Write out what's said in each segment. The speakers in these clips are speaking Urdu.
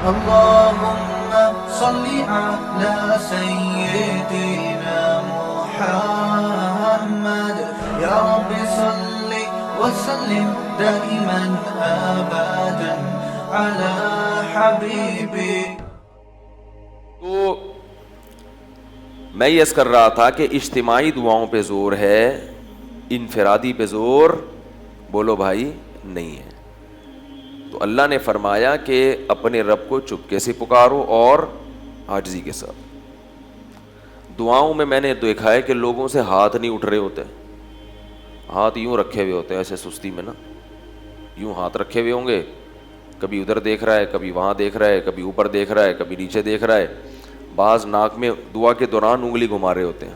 اللهم صل على سيدنا محمد يا رب صل وسلم دائما ابدا على حبيبك. تو میں یہ کر رہا تھا کہ اجتماعی دعاؤں پہ زور ہے, انفرادی پہ زور بولو بھائی نہیں ہے. تو اللہ نے فرمایا کہ اپنے رب کو چپکے سے پکارو اور عاجزی کے ساتھ. دعاؤں میں نے دیکھا ہے کہ لوگوں سے ہاتھ نہیں اٹھ رہے ہوتے, ہاتھ یوں رکھے ہوئے ہوتے ہیں ایسے سستی میں نا, یوں ہاتھ رکھے ہوئے ہوں گے, کبھی ادھر دیکھ رہا ہے, کبھی وہاں دیکھ رہا ہے, کبھی اوپر دیکھ رہا ہے, کبھی نیچے دیکھ رہا ہے. بعض ناک میں دعا کے دوران انگلی گھما رہے ہوتے ہیں.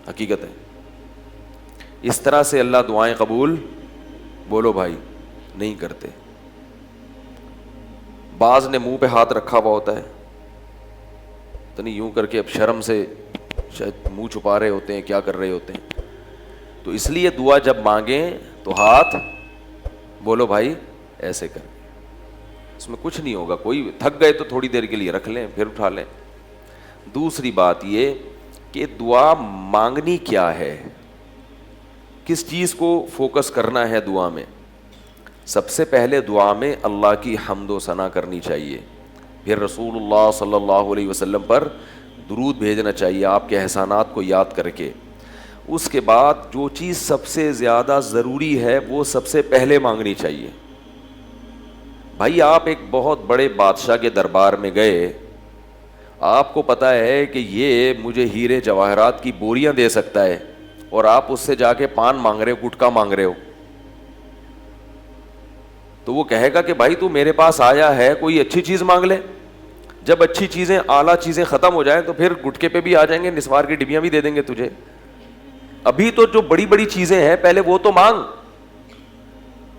حقیقت ہے اس طرح سے اللہ دعائیں قبول بولو بھائی نہیں کرتے. بعض نے منہ پہ ہاتھ رکھا ہوا ہوتا ہے تو نہیں, یوں کر کے اب شرم سے شاید منہ چھپا رہے ہوتے ہیں, کیا کر رہے ہوتے ہیں. تو اس لیے دعا جب مانگیں تو ہاتھ بولو بھائی ایسے کر, اس میں کچھ نہیں ہوگا. کوئی تھک گئے تو تھوڑی دیر کے لیے رکھ لیں پھر اٹھا لیں. دوسری بات یہ کہ دعا مانگنی کیا ہے, کس چیز کو فوکس کرنا ہے دعا میں. سب سے پہلے دعا میں اللہ کی حمد و ثنا کرنی چاہیے, پھر رسول اللہ صلی اللہ علیہ وسلم پر درود بھیجنا چاہیے آپ کے احسانات کو یاد کر کے. اس کے بعد جو چیز سب سے زیادہ ضروری ہے وہ سب سے پہلے مانگنی چاہیے. بھائی آپ ایک بہت بڑے بادشاہ کے دربار میں گئے, آپ کو پتہ ہے کہ یہ مجھے ہیرے جواہرات کی بوریاں دے سکتا ہے, اور آپ اس سے جا کے پان مانگ رہے ہو, گٹکا مانگ رہے ہو, تو وہ کہے گا کہ بھائی تو میرے پاس آیا ہے کوئی اچھی چیز مانگ لے. جب اچھی چیزیں اعلیٰ چیزیں ختم ہو جائیں تو پھر گٹکے پہ بھی آ جائیں گے, نسوار کی ڈبیاں بھی دے دیں گے تجھے. ابھی تو جو بڑی بڑی چیزیں ہیں پہلے وہ تو مانگ.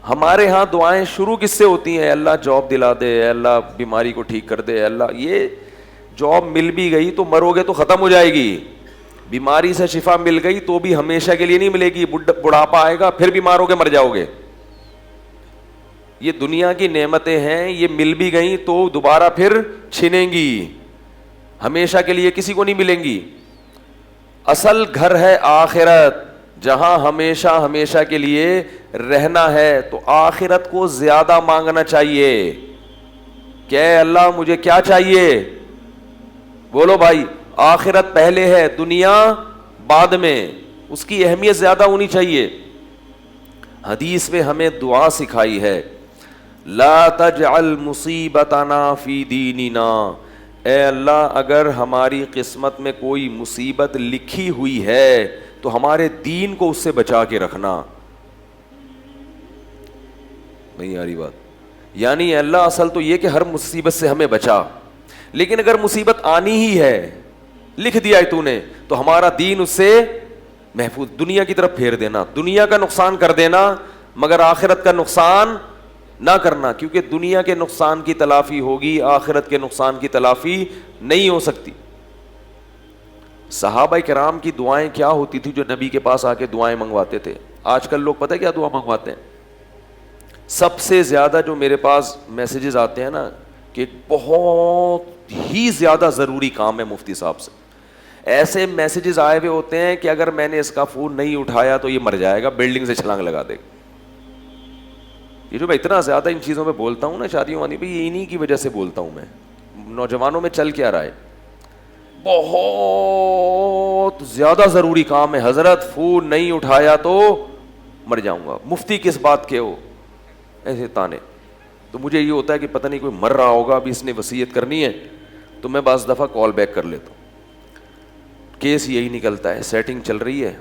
ہمارے ہاں دعائیں شروع کس سے ہوتی ہیں؟ اللہ جاب دلا دے, اللہ بیماری کو ٹھیک کر دے, اللہ یہ جاب مل بھی گئی تو مرو گے تو ختم ہو جائے گی, بیماری سے شفا مل گئی تو بھی ہمیشہ کے لیے نہیں ملے گی, بڑھاپا آئے گا پھر بیمار ہو کے مر جاؤ گے. یہ دنیا کی نعمتیں ہیں, یہ مل بھی گئیں تو دوبارہ پھر چھنیں گی, ہمیشہ کے لیے کسی کو نہیں ملیں گی. اصل گھر ہے آخرت, جہاں ہمیشہ ہمیشہ کے لیے رہنا ہے. تو آخرت کو زیادہ مانگنا چاہیے کہ اے اللہ مجھے کیا چاہیے, بولو بھائی آخرت پہلے ہے, دنیا بعد میں, اس کی اہمیت زیادہ ہونی چاہیے. حدیث میں ہمیں دعا سکھائی ہے, لا تجعل مصیبتنا فی دیننا, اے اللہ اگر ہماری قسمت میں کوئی مصیبت لکھی ہوئی ہے تو ہمارے دین کو اس سے بچا کے رکھنا. نہیں آ رہی بات؟ یعنی اے اللہ اصل تو یہ کہ ہر مصیبت سے ہمیں بچا, لیکن اگر مصیبت آنی ہی ہے, لکھ دیا ہے تو نے, تو ہمارا دین اس سے محفوظ. دنیا کی طرف پھیر دینا, دنیا کا نقصان کر دینا مگر آخرت کا نقصان نہ کرنا, کیونکہ دنیا کے نقصان کی تلافی ہوگی, آخرت کے نقصان کی تلافی نہیں ہو سکتی. صحابہ کرام کی دعائیں کیا ہوتی تھی جو نبی کے پاس آ کے دعائیں منگواتے تھے؟ آج کل لوگ پتہ کیا دعا منگواتے ہیں؟ سب سے زیادہ جو میرے پاس میسیجز آتے ہیں نا کہ بہت ہی زیادہ ضروری کام ہے مفتی صاحب سے, ایسے میسیجز آئے ہوئے ہوتے ہیں کہ اگر میں نے اس کا فون نہیں اٹھایا تو یہ مر جائے گا, بلڈنگ سے چھلانگ لگا دے گا. یہ جو میں اتنا زیادہ ان چیزوں میں بولتا ہوں نا شادیوں والی پہ, یہ انہی کی وجہ سے بولتا ہوں میں. نوجوانوں میں چل کیا رہا ہے, بہت زیادہ ضروری کام ہے, حضرت فون نہیں اٹھایا تو مر جاؤں گا, مفتی کس بات کے ہو, ایسے تانے. تو مجھے یہ ہوتا ہے کہ پتہ نہیں کوئی مر رہا ہوگا, ابھی اس نے وصیت کرنی ہے, تو میں بعض دفعہ کال بیک کر لیتا ہوں. کیس یہی نکلتا ہے, سیٹنگ چل رہی ہے,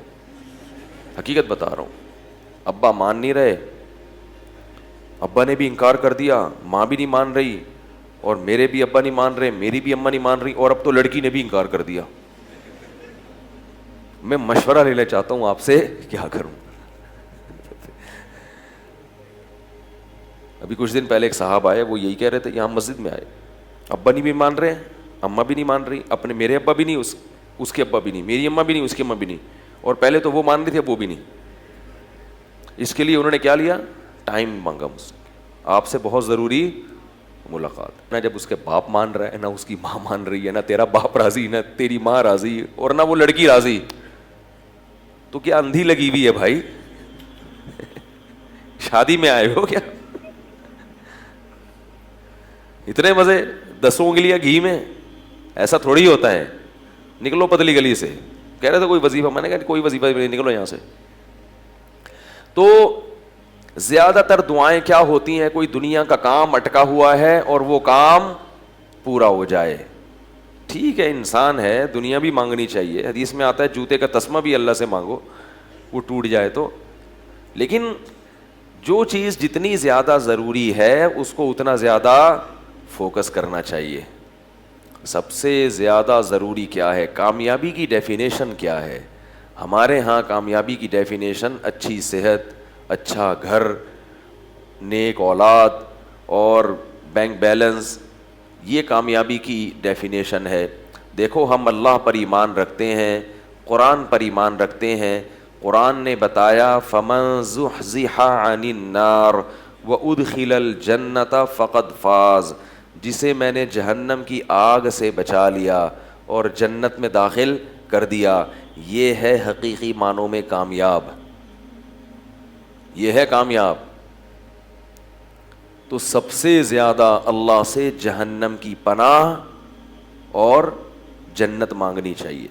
حقیقت بتا رہا ہوں. ابا مان نہیں رہے, ابا نے بھی انکار کر دیا, ماں بھی نہیں مان رہی, اور میرے بھی ابا نہیں مان رہے, میری بھی اماں نہیں مان رہی, اور اب تو لڑکی نے بھی انکار کر دیا. میں مشورہ لینا چاہتا ہوں آپ سے, کیا کروں. ابھی کچھ دن پہلے ایک صاحب آئے, وہ یہی کہہ رہے تھے, یہاں مسجد میں آئے, ابا نہیں بھی مان رہے, اماں بھی نہیں مان رہی, اپنے میرے ابا بھی نہیں, اس کے ابا بھی نہیں, میری اماں بھی نہیں, اس کی اماں بھی نہیں, اور پہلے تو وہ مان رہی تھی, اب وہ بھی نہیں. اس کے لیے انہوں نے کیا لیا, ٹائم مانگا مجھ سے, آپ سے بہت ضروری ملاقات. نہ جب اس کے باپ مان رہا ہے، نہ اس کی ماں مان رہی ہے، نہ تیرا باپ راضی، نہ تیری ماں راضی، اور نہ وہ لڑکی راضی، تو کیا اندھی لگی ہوئی ہے بھائی؟ شادی میں آئے ہو کیا؟ اتنے مزے 10 انگلیاں گھی میں، ایسا تھوڑی ہوتا ہے. نکلو پتلی گلی سے. کہہ رہے تھے کوئی وظیفہ، میں نے کہا کوئی وظیفہ نہیں، نکلو یہاں سے. تو زیادہ تر دعائیں کیا ہوتی ہیں؟ کوئی دنیا کا کام اٹکا ہوا ہے اور وہ کام پورا ہو جائے. ٹھیک ہے، انسان ہے، دنیا بھی مانگنی چاہیے. حدیث میں آتا ہے جوتے کا تسمہ بھی اللہ سے مانگو، وہ ٹوٹ جائے تو. لیکن جو چیز جتنی زیادہ ضروری ہے اس کو اتنا زیادہ فوکس کرنا چاہیے. سب سے زیادہ ضروری کیا ہے؟ کامیابی کی ڈیفینیشن کیا ہے؟ ہمارے ہاں کامیابی کی ڈیفینیشن اچھی صحت، اچھا گھر، نیک اولاد اور بینک بیلنس، یہ کامیابی کی ڈیفینیشن ہے. دیکھو ہم اللہ پر ایمان رکھتے ہیں، قرآن پر ایمان رکھتے ہیں. قرآن نے بتایا فمن زحزح عن النار وادخل الجنۃ فقد فاز، جسے میں نے جہنم کی آگ سے بچا لیا اور جنت میں داخل کر دیا، یہ ہے حقیقی معنوں میں کامیاب، یہ ہے کامیاب. تو سب سے زیادہ اللہ سے جہنم کی پناہ اور جنت مانگنی چاہیے.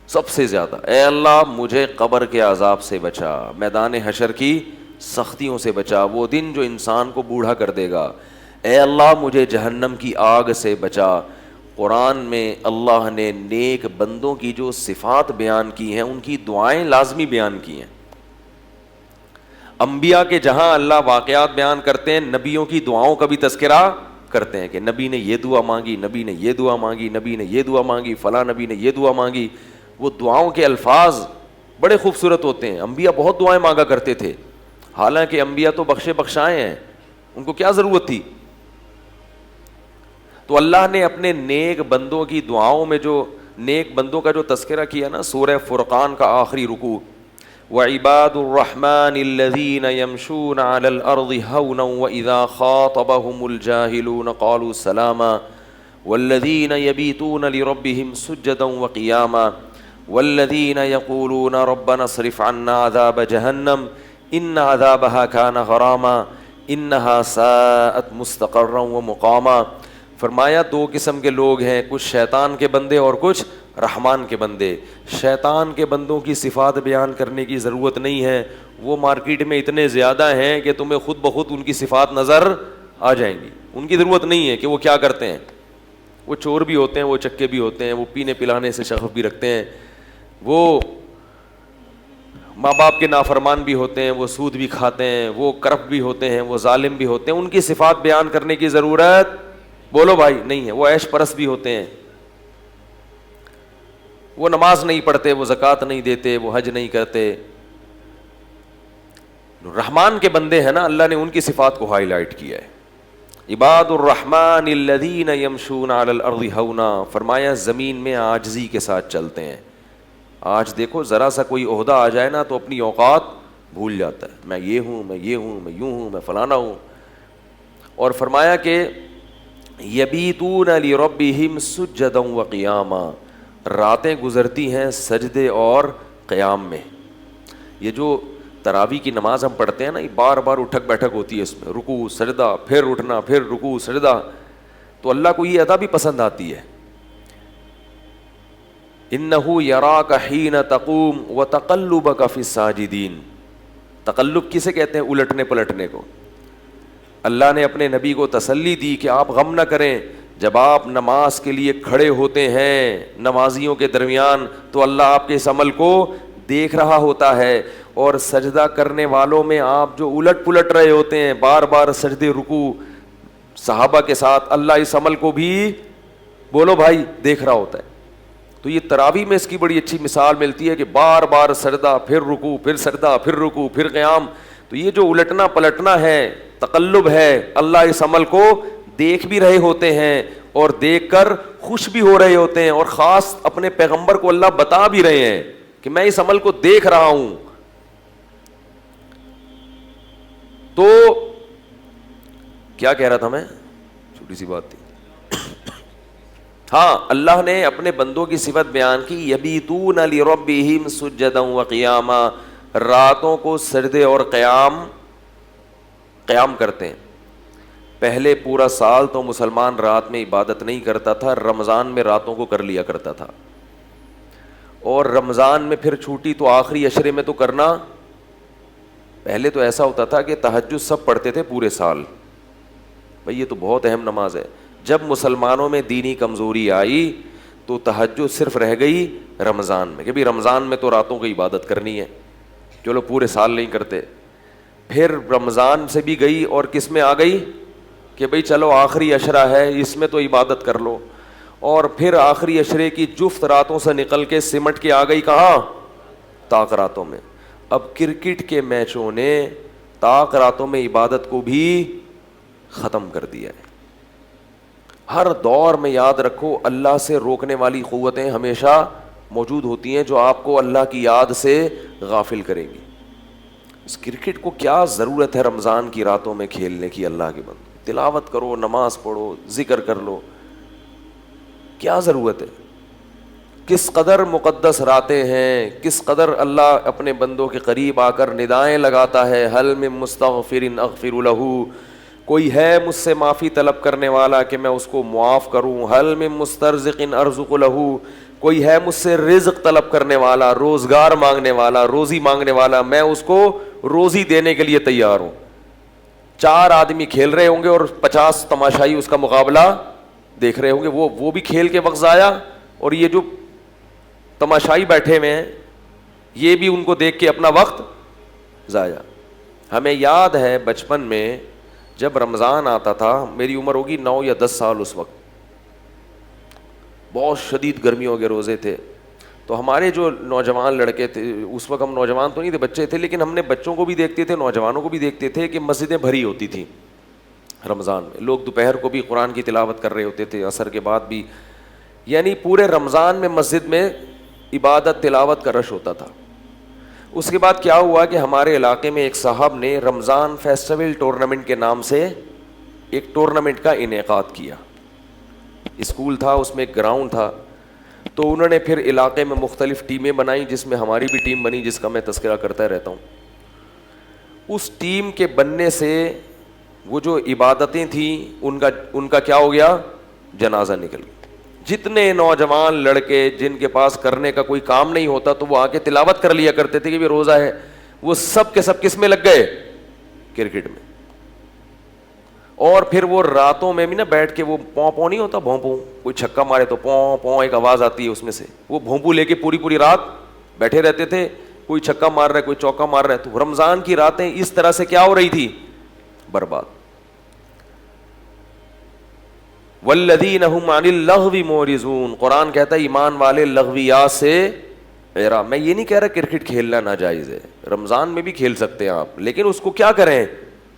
سب سے زیادہ، اے اللہ مجھے قبر کے عذاب سے بچا، میدان حشر کی سختیوں سے بچا، وہ دن جو انسان کو بوڑھا کر دے گا. اے اللہ مجھے جہنم کی آگ سے بچا. قرآن میں اللہ نے نیک بندوں کی جو صفات بیان کی ہیں ان کی دعائیں لازمی بیان کی ہیں. انبیاء کے جہاں اللہ واقعات بیان کرتے ہیں، نبیوں کی دعاؤں کا بھی تذکرہ کرتے ہیں کہ نبی نے یہ دعا مانگی، نبی نے یہ دعا مانگی، نبی نے یہ دعا مانگی، فلاں نبی نے یہ دعا مانگی. وہ دعاؤں کے الفاظ بڑے خوبصورت ہوتے ہیں. انبیاء بہت دعائیں مانگا کرتے تھے، حالانکہ انبیاء تو بخشے بخشائے ہیں، ان کو کیا ضرورت تھی. تو اللہ نے اپنے نیک بندوں کی دعاؤں میں جو نیک بندوں کا جو تذکرہ کیا نا، سورہ فرقان کا آخری رکوع، وعباد الرحمن الذین یمشون علی الارض ہونا واذا خاطبهم الجاہلون قالوا سلاما والذین یبیتون لربهم سجدا وقیاما والذین یقولون ربنا اصرف عنا عذاب جہنم ان عذابها كان غراما انها ساءت مستقرا ومقاما. فرمایا دو قسم کے لوگ ہیں، کچھ شیطان کے بندے اور کچھ رحمان کے بندے. شیطان کے بندوں کی صفات بیان کرنے کی ضرورت نہیں ہے، وہ مارکیٹ میں اتنے زیادہ ہیں کہ تمہیں خود بخود ان کی صفات نظر آ جائیں گی. ان کی ضرورت نہیں ہے کہ وہ کیا کرتے ہیں. وہ چور بھی ہوتے ہیں، وہ چکے بھی ہوتے ہیں، وہ پینے پلانے سے شغف بھی رکھتے ہیں، وہ ماں باپ کے نافرمان بھی ہوتے ہیں، وہ سود بھی کھاتے ہیں، وہ کرپٹ بھی ہوتے ہیں، وہ ظالم بھی ہوتے ہیں. ان کی صفات بیان کرنے کی ضرورت بولو بھائی نہیں ہے. وہ عیش پرست بھی ہوتے ہیں، وہ نماز نہیں پڑھتے، وہ زکوٰۃ نہیں دیتے، وہ حج نہیں کرتے. رحمان کے بندے ہیں نا، اللہ نے ان کی صفات کو ہائی لائٹ کیا ہے. عباد الرحمن الذین یمشون علی الارض ہونا، فرمایا زمین میں عاجزی کے ساتھ چلتے ہیں. آج دیکھو ذرا سا کوئی عہدہ آ جائے نا تو اپنی اوقات بھول جاتا ہے، میں یہ ہوں، میں یہ ہوں، میں یوں ہوں، میں فلانا ہوں. اور فرمایا کہ یبیتون لربہم سجدا وقیاما، راتیں گزرتی ہیں سجدے اور قیام میں. یہ جو تراویح کی نماز ہم پڑھتے ہیں نا، یہ بار بار اٹھک بیٹھک ہوتی ہے، اس میں رکوع سجدہ پھر اٹھنا پھر رکوع سجدہ. تو اللہ کو یہ ادا بھی پسند آتی ہے. انہ یراک حین تقوم وتقلبک فی الساجدین. تقلب کسے کہتے ہیں؟ الٹنے پلٹنے کو. اللہ نے اپنے نبی کو تسلی دی کہ آپ غم نہ کریں، جب آپ نماز کے لیے کھڑے ہوتے ہیں نمازیوں کے درمیان تو اللہ آپ کے اس عمل کو دیکھ رہا ہوتا ہے. اور سجدہ کرنے والوں میں آپ جو الٹ پلٹ رہے ہوتے ہیں بار بار سجدے رکوع صحابہ کے ساتھ، اللہ اس عمل کو بھی بولو بھائی دیکھ رہا ہوتا ہے. تو یہ تراویح میں اس کی بڑی اچھی مثال ملتی ہے کہ بار بار سجدہ پھر رکوع پھر سجدہ پھر رکوع پھر قیام. تو یہ جو الٹنا پلٹنا ہے، تقلب ہے، اللہ اس عمل کو دیکھ بھی رہے ہوتے ہیں اور دیکھ کر خوش بھی ہو رہے ہوتے ہیں. اور خاص اپنے پیغمبر کو اللہ بتا بھی رہے ہیں کہ میں اس عمل کو دیکھ رہا ہوں. تو کیا کہہ رہا تھا میں؟ چھوٹی سی بات تھی. ہاں, اللہ نے اپنے بندوں کی صفت بیان کی, یبیتون لربہم سجدا وقیاما, راتوں کو سجدے اور قیام کرتے ہیں. پہلے پورا سال تو مسلمان رات میں عبادت نہیں کرتا تھا, رمضان میں راتوں کو کر لیا کرتا تھا, اور رمضان میں پھر چھوٹی تو آخری عشرے میں تو کرنا. پہلے تو ایسا ہوتا تھا کہ تہجد سب پڑھتے تھے پورے سال, بھئی یہ تو بہت اہم نماز ہے. جب مسلمانوں میں دینی کمزوری آئی تو تہجد صرف رہ گئی رمضان میں, کہ بھئی رمضان میں تو راتوں کی عبادت کرنی ہے, چلو پورے سال نہیں کرتے. پھر رمضان سے بھی گئی اور کس میں آ گئی کہ بھئی چلو آخری عشرہ ہے اس میں تو عبادت کر لو, اور پھر آخری عشرے کی جفت راتوں سے نکل کے سمٹ کے آ گئی کہاں؟ طاق راتوں میں. اب کرکٹ کے میچوں نے طاق راتوں میں عبادت کو بھی ختم کر دیا ہے. ہر دور میں یاد رکھو اللہ سے روکنے والی قوتیں ہمیشہ موجود ہوتی ہیں جو آپ کو اللہ کی یاد سے غافل کریں گی. اس کرکٹ کو کیا ضرورت ہے رمضان کی راتوں میں کھیلنے کی؟ اللہ کے بندے تلاوت کرو, نماز پڑھو, ذکر کر لو, کیا ضرورت ہے؟ کس قدر مقدس راتیں ہیں, کس قدر اللہ اپنے بندوں کے قریب آ کر ندائیں لگاتا ہے, حل من مستغفر اغفر لہ, کوئی ہے مجھ سے معافی طلب کرنے والا کہ میں اس کو معاف کروں, حل من مسترزق ارزق لہ, کوئی ہے مجھ سے رزق طلب کرنے والا, روزگار مانگنے والا, روزی مانگنے والا, میں اس کو روزی دینے کے لیے تیار ہوں. 4 آدمی کھیل رہے ہوں گے اور 50 تماشائی اس کا مقابلہ دیکھ رہے ہوں گے, وہ بھی کھیل کے وقت ضائع, اور یہ جو تماشائی بیٹھے ہوئے ہیں یہ بھی ان کو دیکھ کے اپنا وقت ضائع. ہمیں یاد ہے بچپن میں جب رمضان آتا تھا, میری عمر ہوگی 9 یا 10 سال, اس وقت بہت شدید گرمیوں کے روزے تھے, تو ہمارے جو نوجوان لڑکے تھے, اس وقت ہم نوجوان تو نہیں تھے, بچے تھے, لیکن ہم نے بچوں کو بھی دیکھتے تھے, نوجوانوں کو بھی دیکھتے تھے کہ مسجدیں بھری ہوتی تھیں رمضان میں. لوگ دوپہر کو بھی قرآن کی تلاوت کر رہے ہوتے تھے, عصر کے بعد بھی, یعنی پورے رمضان میں مسجد میں عبادت تلاوت کا رش ہوتا تھا. اس کے بعد کیا ہوا کہ ہمارے علاقے میں ایک صاحب نے رمضان فیسٹیول ٹورنامنٹ کے نام سے ایک ٹورنامنٹ کا انعقاد کیا. اسکول تھا, اس میں ایک گراؤنڈ تھا, تو انہوں نے پھر علاقے میں مختلف ٹیمیں بنائیں, جس میں ہماری بھی ٹیم بنی جس کا میں تذکرہ کرتا رہتا ہوں. اس ٹیم کے بننے سے وہ جو عبادتیں تھیں ان کا کیا ہو گیا؟ جنازہ نکل گیا. جتنے نوجوان لڑکے جن کے پاس کرنے کا کوئی کام نہیں ہوتا تو وہ آ کے تلاوت کر لیا کرتے تھے کہ روزہ ہے, وہ سب کے سب کس میں لگ گئے؟ کرکٹ میں. اور پھر وہ راتوں میں بھی نا بیٹھ کے وہ پوں نہیں ہوتا, بھونپوں, کوئی چھکا مارے تو پوں ایک آواز آتی ہے اس میں سے, وہ بھونپو لے کے پوری رات بیٹھے رہتے تھے, کوئی چھکا مار رہا ہے, کوئی چوکا مار رہا ہے. تو رمضان کی راتیں اس طرح سے کیا ہو رہی تھی؟ برباد. والذین هم عن اللغو معرضون, قرآن کہتا ہے ایمان والے لغویات سے اعراض. میں یہ نہیں کہہ رہا کرکٹ کھیلنا ناجائز ہے, رمضان میں بھی کھیل سکتے ہیں آپ, لیکن اس کو کیا کریں؟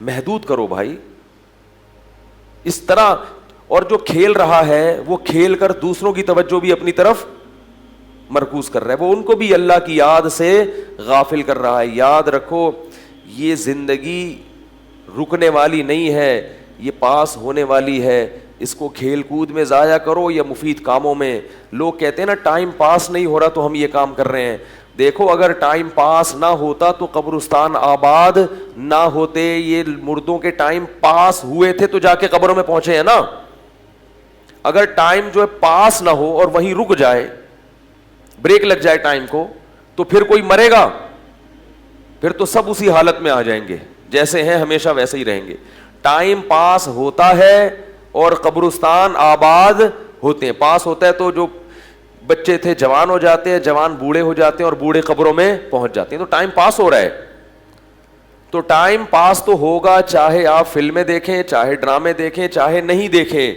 محدود کرو بھائی. اس طرح, اور جو کھیل رہا ہے وہ کھیل کر دوسروں کی توجہ بھی اپنی طرف مرکوز کر رہا ہے, وہ ان کو بھی اللہ کی یاد سے غافل کر رہا ہے. یاد رکھو یہ زندگی رکنے والی نہیں ہے, یہ پاس ہونے والی ہے. اس کو کھیل کود میں ضائع کرو یا مفید کاموں میں. لوگ کہتے ہیں نا ٹائم پاس نہیں ہو رہا تو ہم یہ کام کر رہے ہیں. دیکھو اگر ٹائم پاس نہ ہوتا تو قبرستان آباد نہ ہوتے, یہ مردوں کے ٹائم پاس ہوئے تھے تو جا کے قبروں میں پہنچے ہیں نا. اگر ٹائم جو ہے پاس نہ ہو اور وہیں رک جائے, بریک لگ جائے ٹائم کو, تو پھر کوئی مرے گا؟ پھر تو سب اسی حالت میں آ جائیں گے, جیسے ہیں ہمیشہ ویسے ہی رہیں گے. ٹائم پاس ہوتا ہے اور قبرستان آباد ہوتے ہیں. پاس ہوتا ہے تو جو بچے تھے جوان ہو جاتے ہیں, جوان بوڑھے ہو جاتے ہیں, اور بوڑھے قبروں میں پہنچ جاتے ہیں. تو ٹائم پاس ہو رہا ہے. تو ٹائم پاس تو ہوگا چاہے آپ فلمیں دیکھیں, چاہے ڈرامے دیکھیں, چاہے نہیں دیکھیں.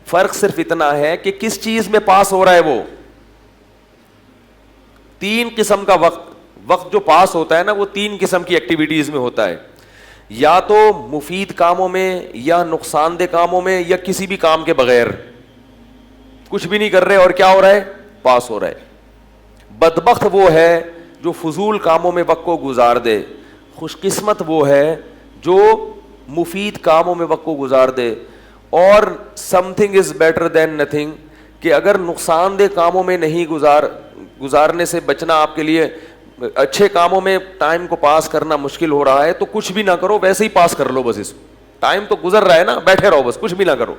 فرق صرف اتنا ہے کہ کس چیز میں پاس ہو رہا ہے. وہ 3 قسم کا وقت جو پاس ہوتا ہے نا, وہ 3 قسم کی ایکٹیویٹیز میں ہوتا ہے. یا تو مفید کاموں میں, یا نقصان دہ کاموں میں, یا کسی بھی کام کے بغیر کچھ بھی نہیں کر رہے اور کیا ہو رہا ہے؟ پاس ہو رہا ہے. بدبخت وہ ہے جو فضول کاموں میں وقت کو گزار دے. خوش قسمت وہ ہے جو مفید کاموں میں وقت کو گزار دے. اور some thing is better than nothing, کہ اگر نقصان دہ کاموں میں نہیں گزارنے سے بچنا آپ کے لیے, اچھے کاموں میں ٹائم کو پاس کرنا مشکل ہو رہا ہے تو کچھ بھی نہ کرو, ویسے ہی پاس کر لو بس. اس ٹائم تو گزر رہا ہے نا, بیٹھے رہو بس, کچھ بھی نہ کرو,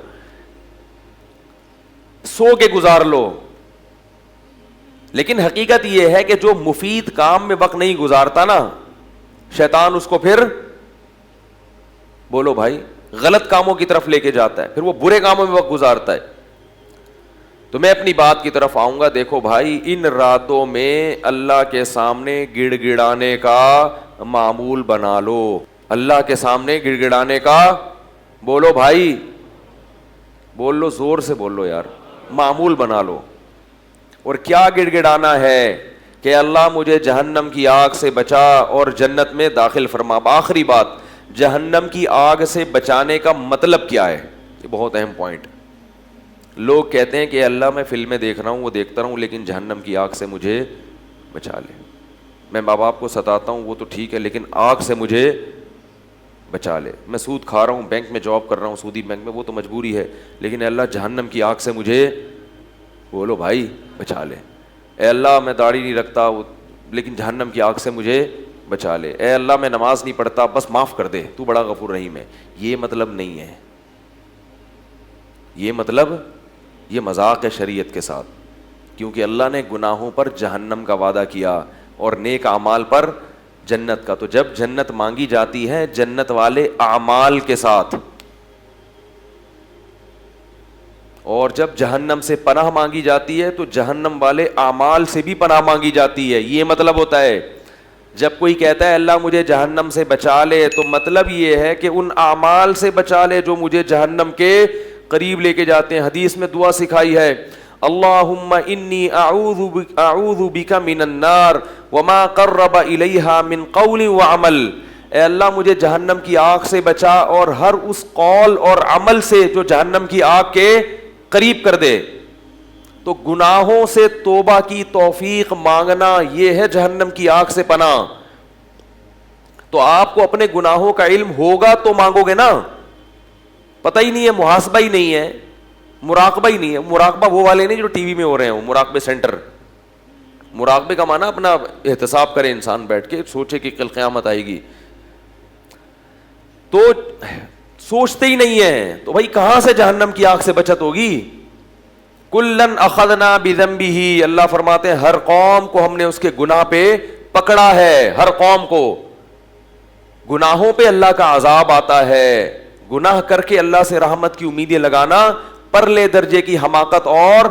سو کے گزار لو. لیکن حقیقت یہ ہے کہ جو مفید کام میں وقت نہیں گزارتا نا, شیطان اس کو پھر بولو بھائی غلط کاموں کی طرف لے کے جاتا ہے, پھر وہ برے کاموں میں وقت گزارتا ہے. تو میں اپنی بات کی طرف آؤں گا. دیکھو بھائی, ان راتوں میں اللہ کے سامنے گڑ گڑانے کا معمول بنا لو. اللہ کے سامنے گڑ گڑانے کا, بولو بھائی, بول لو, زور سے بول لو یار, معمول بنا لو. اور کیا گڑ گڑانا ہے کہ اللہ مجھے جہنم کی آگ سے بچا اور جنت میں داخل فرما. آخری بات, جہنم کی آگ سے بچانے کا مطلب کیا ہے؟ یہ بہت اہم پوائنٹ. لوگ کہتے ہیں کہ اللہ میں فلمیں دیکھ رہا ہوں, وہ دیکھتا رہوں, لیکن جہنم کی آگ سے مجھے بچا لے. میں ماں باپ کو ستاتا ہوں, وہ تو ٹھیک ہے, لیکن آگ سے مجھے بچا لے. میں سود کھا رہا ہوں, بینک میں جاب کر رہا ہوں, سودی بینک میں, وہ تو مجبوری ہے, لیکن اللہ جہنم کی آگ سے مجھے, بولو بھائی, بچا لے. اے اللہ میں داڑھی نہیں رکھتا لیکن جہنم کی آگ سے مجھے بچا لے. اے اللہ میں نماز نہیں پڑھتا, بس معاف کر دے, تو بڑا غفور رحیم ہے. یہ مطلب نہیں ہے, یہ مطلب, یہ مذاق ہے شریعت کے ساتھ. کیونکہ اللہ نے گناہوں پر جہنم کا وعدہ کیا اور نیک اعمال پر جنت کا. تو جب جنت مانگی جاتی ہے جنت والے اعمال کے ساتھ, اور جب جہنم سے پناہ مانگی جاتی ہے تو جہنم والے اعمال سے بھی پناہ مانگی جاتی ہے. یہ مطلب ہوتا ہے. جب کوئی کہتا ہے اللہ مجھے جہنم سے بچا لے, تو مطلب یہ ہے کہ ان اعمال سے بچا لے جو مجھے جہنم کے قریب لے کے جاتے ہیں. حدیث میں دعا سکھائی ہے, اللہم انی اعوذ بک من النار وما قرب الیہا من قول وعمل. اے اللہ مجھے جہنم کی آگ سے بچا اور ہر اس قول اور عمل سے جو جہنم کی آگ کے قریب کر دے. تو گناہوں سے توبہ کی توفیق مانگنا یہ ہے جہنم کی آگ سے پناہ. تو آپ کو اپنے گناہوں کا علم ہوگا تو مانگو گے نا. پتہ ہی نہیں ہے, محاسبہ ہی نہیں ہے, مراقبہ ہی نہیں ہے. مراقبہ وہ والے نہیں جو ٹی وی میں ہو رہے ہوں, مراقبے سینٹر. مراقبے کا معنی اپنا احتساب کرے انسان, بیٹھ کے سوچے کہ کل قیامت آئے گی, تو سوچتے ہی نہیں ہے. تو بھائی کہاں سے جہنم کی آگ سے بچت ہوگی؟ کلن اخذنا بذنبہ, اللہ فرماتے ہیں ہر قوم کو ہم نے اس کے گناہ پہ پکڑا ہے. ہر قوم کو گناہوں پہ اللہ کا عذاب آتا ہے. گناہ کر کے اللہ سے رحمت کی امیدیں لگانا پرلے درجے کی حماقت اور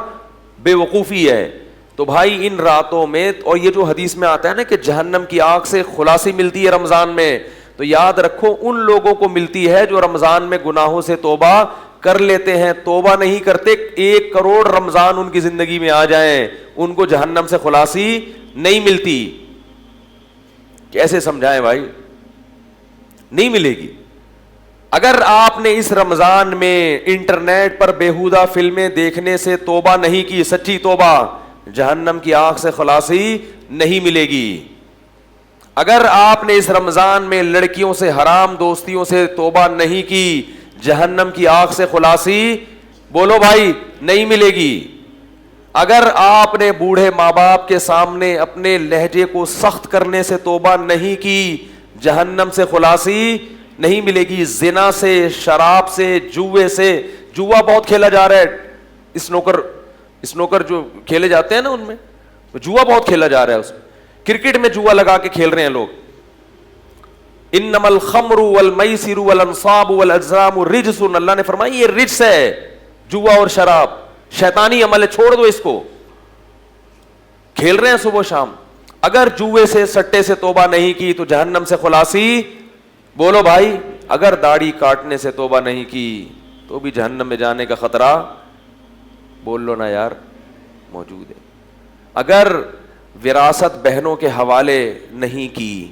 بے وقوفی ہے. تو بھائی ان راتوں میں, اور یہ جو حدیث میں آتا ہے نا کہ جہنم کی آگ سے خلاصی ملتی ہے رمضان میں, تو یاد رکھو ان لوگوں کو ملتی ہے جو رمضان میں گناہوں سے توبہ کر لیتے ہیں. توبہ نہیں کرتے, 1 کروڑ رمضان ان کی زندگی میں آ جائیں, ان کو جہنم سے خلاصی نہیں ملتی. کیسے سمجھائیں بھائی؟ نہیں ملے گی. اگر آپ نے اس رمضان میں انٹرنیٹ پر بیہودہ فلمیں دیکھنے سے توبہ نہیں کی, سچی توبہ, جہنم کی آگ سے خلاصی نہیں ملے گی. اگر آپ نے اس رمضان میں لڑکیوں سے حرام دوستیوں سے توبہ نہیں کی, جہنم کی آگ سے خلاصی, بولو بھائی, نہیں ملے گی. اگر آپ نے بوڑھے ماں باپ کے سامنے اپنے لہجے کو سخت کرنے سے توبہ نہیں کی, جہنم سے خلاصی نہیں ملے گی. زنا سے, شراب سے, جوے سے, جوا بہت کھیلا جا رہا ہے, اسنوکر جو کھیلے جاتے ہیں نا ان میں جوا بہت کھیلا جا رہا ہے. اس کرکٹ میں جوا لگا کے کھیل رہے ہیں لوگ. انما الخمر والمیسر والانصاب والازلام رجس, اللہ نے فرمایا یہ رجس ہے, جوا اور شراب شیطانی عمل ہے, چھوڑ دو اس کو. کھیل رہے ہیں صبح شام. اگر جوے سے, سٹے سے توبہ نہیں کی تو جہنم سے خلاصی, بولو بھائی. اگر داڑھی کاٹنے سے توبہ نہیں کی تو بھی جہنم میں جانے کا خطرہ, بول لو نا یار, موجود ہے. اگر وراثت بہنوں کے حوالے نہیں کی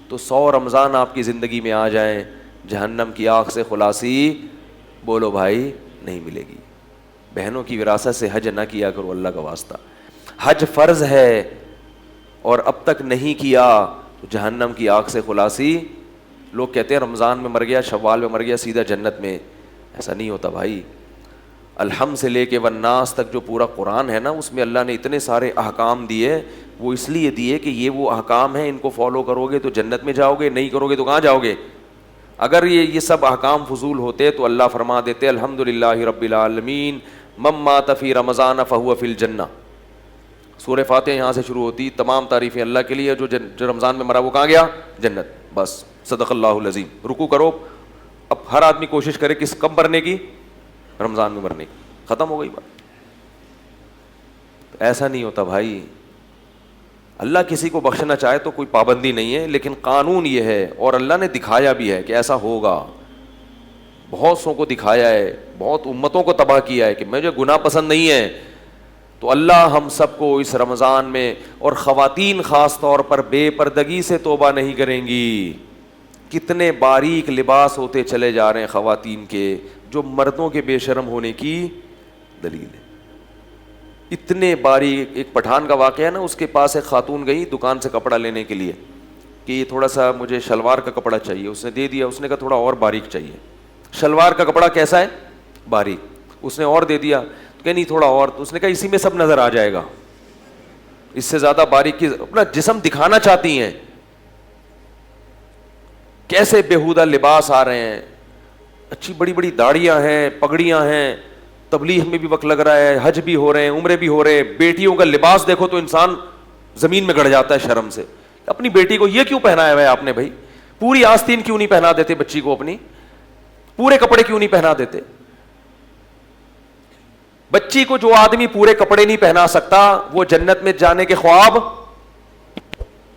تو 100 رمضان آپ کی زندگی میں آ جائیں, جہنم کی آگ سے خلاصی, بولو بھائی, نہیں ملے گی. بہنوں کی وراثت سے حج نہ کیا کرو اللہ کا واسطہ. حج فرض ہے اور اب تک نہیں کیا تو جہنم کی آگ سے خلاصی لوگ کہتے ہیں رمضان میں مر گیا، شوال میں مر گیا، سیدھا جنت میں. ایسا نہیں ہوتا بھائی. الحم سے لے کے والناس تک جو پورا قرآن ہے نا، اس میں اللہ نے اتنے سارے احکام دیے. وہ اس لیے دیے کہ یہ وہ احکام ہیں، ان کو فالو کرو گے تو جنت میں جاؤ گے، نہیں کرو گے تو کہاں جاؤ گے. اگر یہ سب احکام فضول ہوتے تو اللہ فرما دیتے الحمدللہ رب العالمین من مات فی رمضان فہو فی الجنہ. سورہ فاتحہ یہاں سے شروع ہوتی. تمام تعریفیں اللہ کے لیے. جو رمضان میں مرا وہ کہاں گیا؟ جنت. بس صدق اللہ العظیم. رکوع کرو. اب ہر آدمی کوشش کرے کب مرنے کی؟ رمضان میں مرنے کی. ختم ہو گئی بات. ایسا نہیں ہوتا بھائی. اللہ کسی کو بخشنا چاہے تو کوئی پابندی نہیں ہے، لیکن قانون یہ ہے، اور اللہ نے دکھایا بھی ہے کہ ایسا ہوگا. بہت سو کو دکھایا ہے، بہت امتوں کو تباہ کیا ہے کہ مجھے گناہ پسند نہیں ہے. تو اللہ ہم سب کو اس رمضان میں، اور خواتین خاص طور پر بے پردگی سے توبہ نہیں کریں گی. کتنے باریک لباس ہوتے چلے جا رہے ہیں خواتین کے، جو مردوں کے بے شرم ہونے کی دلیل ہے. اتنے باریک. ایک پٹھان کا واقعہ ہے نا، اس کے پاس ایک خاتون گئی دکان سے کپڑا لینے کے لیے کہ یہ تھوڑا سا مجھے شلوار کا کپڑا چاہیے. اس نے دے دیا. اس نے کہا تھوڑا اور باریک چاہیے. شلوار کا کپڑا کیسا ہے؟ باریک. اس نے اور دے دیا. کہ نہیں تھوڑا اور. تو اس نے کہا اسی میں سب نظر آ جائے گا، اس سے زیادہ باریک کی. اپنا جسم دکھانا چاہتی ہیں. کیسے بےہودہ لباس آ رہے ہیں. اچھی بڑی بڑی داڑیاں ہیں، پگڑیاں ہیں. تبلیغ میں بھی وقت لگ رہا ہے، حج بھی ہو رہے ہیں، عمرے بھی ہو رہے ہیں. بیٹیوں کا لباس دیکھو تو انسان زمین میں گڑ جاتا ہے شرم سے. اپنی بیٹی کو یہ کیوں پہنایا ہوا ہے آپ نے بھائی؟ پوری آستین کیوں نہیں پہنا دیتے بچی کو اپنی؟ پورے کپڑے کیوں نہیں پہنا دیتے؟ بچی کو جو آدمی پورے کپڑے نہیں پہنا سکتا وہ جنت میں جانے کے خواب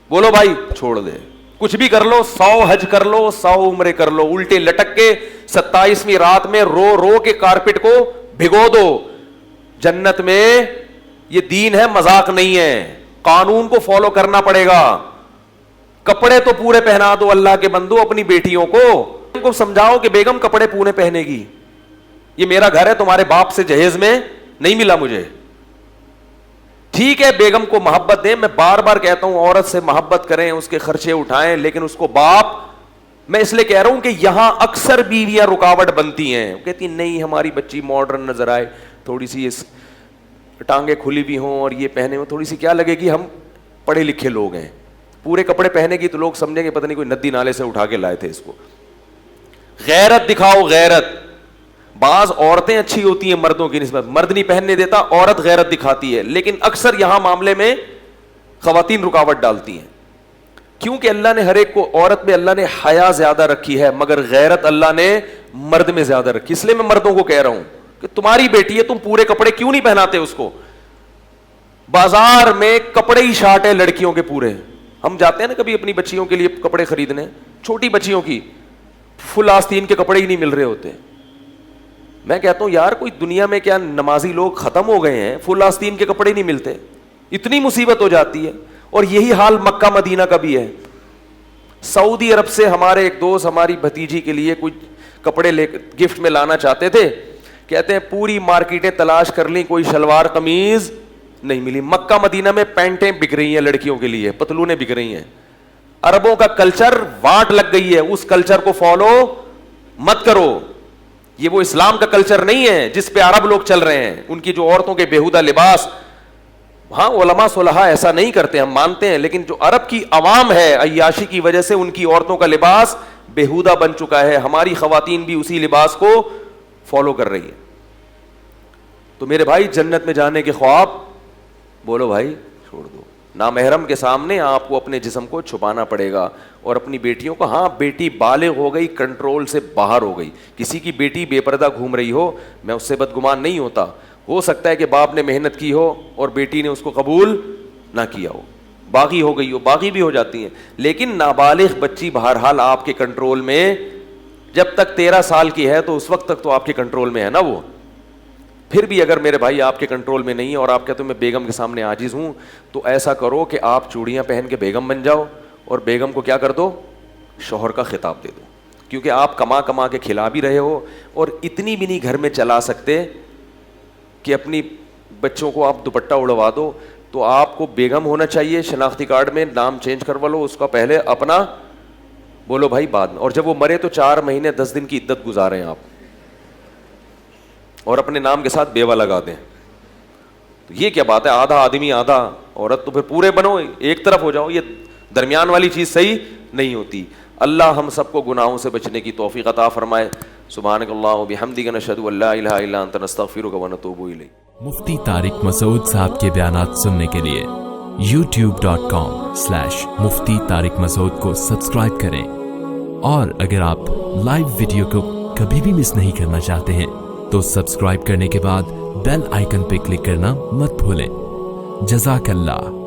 بولو بھائی چھوڑ دے. کچھ بھی کر لو، 100 حج کر لو، 100 عمرے کر لو، الٹے لٹک کے 27ویں رات میں رو رو کے کارپٹ کو بھگو دو. جنت میں یہ دین ہے، مذاق نہیں ہے. قانون کو فالو کرنا پڑے گا. کپڑے تو پورے پہنا دو اللہ کے بندو اپنی بیٹیوں کو. ان کو سمجھاؤ کہ بیگم کپڑے پورے پہنے گی. یہ میرا گھر ہے، تمہارے باپ سے جہیز میں نہیں ملا مجھے. ٹھیک ہے بیگم کو محبت دیں. میں بار بار کہتا ہوں عورت سے محبت کریں، اس کے خرچے اٹھائیں، لیکن اس کو باپ. میں اس لیے کہہ رہا ہوں کہ یہاں اکثر بیویاں رکاوٹ بنتی ہیں. کہتی نہیں ہماری بچی ماڈرن نظر آئے، تھوڑی سی ٹانگیں کھلی بھی ہوں اور یہ پہنے ہوں، تھوڑی سی کیا لگے گی ہم پڑھے لکھے لوگ ہیں. پورے کپڑے پہنے گی تو لوگ سمجھیں گے پتہ نہیں کوئی ندی نالے سے اٹھا کے لائے تھے اس کو. غیرت دکھاؤ، غیرت. بعض عورتیں اچھی ہوتی ہیں مردوں کی نسبت، مرد نہیں پہننے دیتا، عورت غیرت دکھاتی ہے. لیکن اکثر یہاں معاملے میں خواتین رکاوٹ ڈالتی ہیں. کیونکہ اللہ نے ہر ایک کو، عورت میں اللہ نے حیا زیادہ رکھی ہے، مگر غیرت اللہ نے مرد میں زیادہ رکھی. اس لیے میں مردوں کو کہہ رہا ہوں کہ تمہاری بیٹی ہے، تم پورے کپڑے کیوں نہیں پہناتے اس کو؟ بازار میں کپڑے ہی شارٹ ہے لڑکیوں کے پورے. ہم جاتے ہیں نا کبھی اپنی بچیوں کے لیے کپڑے خریدنے، چھوٹی بچیوں کی فل آستین کے کپڑے ہی نہیں مل رہے ہوتے. میں کہتا ہوں یار کوئی دنیا میں کیا نمازی لوگ ختم ہو گئے ہیں؟ فل آستین کے کپڑے نہیں ملتے، اتنی مصیبت ہو جاتی ہے. اور یہی حال مکہ مدینہ کا بھی ہے. سعودی عرب سے ہمارے ایک دوست ہماری بھتیجی کے لیے کچھ کپڑے لے گفٹ میں لانا چاہتے تھے. کہتے ہیں پوری مارکیٹیں تلاش کر لیں، کوئی شلوار قمیض نہیں ملی. مکہ مدینہ میں پینٹیں بک رہی ہیں لڑکیوں کے لیے، پتلونیں بک رہی ہیں. عربوں کا کلچر واٹ لگ گئی ہے، اس کلچر کو فالو مت کرو. یہ وہ اسلام کا کلچر نہیں ہے جس پہ عرب لوگ چل رہے ہیں. ان کی جو عورتوں کے بےہودہ لباس، ہاں علماء صلحاء ایسا نہیں کرتے، ہم مانتے ہیں، لیکن جو عرب کی عوام ہے عیاشی کی وجہ سے ان کی عورتوں کا لباس بےہودہ بن چکا ہے. ہماری خواتین بھی اسی لباس کو فالو کر رہی ہے. تو میرے بھائی جنت میں جانے کے خواب بولو بھائی چھوڑ دو. نامحرم کے سامنے آپ کو اپنے جسم کو چھپانا پڑے گا. اور اپنی بیٹیوں کو، ہاں بیٹی بالغ ہو گئی، کنٹرول سے باہر ہو گئی، کسی کی بیٹی بے پردہ گھوم رہی ہو، میں اس سے بدگمان نہیں ہوتا. ہو سکتا ہے کہ باپ نے محنت کی ہو اور بیٹی نے اس کو قبول نہ کیا ہو، باغی ہو گئی ہو، باغی بھی ہو جاتی ہیں. لیکن نابالغ بچی بہرحال آپ کے کنٹرول میں، جب تک 13 سال کی ہے تو اس وقت تک تو آپ کے کنٹرول میں ہے نا وہ. پھر بھی اگر میرے بھائی آپ کے کنٹرول میں نہیں ہے اور آپ کہتے ہو میں بیگم کے سامنے عاجز ہوں، تو ایسا کرو کہ آپ چوڑیاں پہن کے بیگم بن جاؤ اور بیگم کو کیا کر دو؟ شوہر کا خطاب دے دو. کیونکہ آپ کما کما کے کھلا بھی رہے ہو اور اتنی بھی نہیں گھر میں چلا سکتے کہ اپنی بچوں کو آپ دوپٹہ اڑوا دو. تو آپ کو بیگم ہونا چاہیے. شناختی کارڈ میں نام چینج کروا لو اس کا، پہلے اپنا بولو بھائی بعد میں. اور جب وہ مرے تو 4 مہینے 10 دن کی عدت گزاریں آپ, اور اپنے نام کے ساتھ بیوہ لگا دیں. تو یہ کیا بات ہے, آدھا آدمی آدھا عورت, تو پھر پورے بنو, ایک طرف ہو جاؤ. یہ درمیان والی چیز صحیح نہیں ہوتی. اللہ ہم سب کو گناہوں سے بچنے کی توفیق عطا فرمائے. سبحانک اللہ و بحمدک نشہد ان لا الہ الا انت نستغفرک و نتوب الیک. مفتی طارق مسعود صاحب کے بیانات سننے کے لیے youtube.com/مفتی طارق مسعود کو سبسکرائب کریں, اور اگر آپ لائیو ویڈیو کو کبھی بھی مس نہیں کرنا چاہتے ہیں تو سبسکرائب کرنے کے بعد بیل آئیکن پہ کلک کرنا مت بھولیں. جزاک اللہ.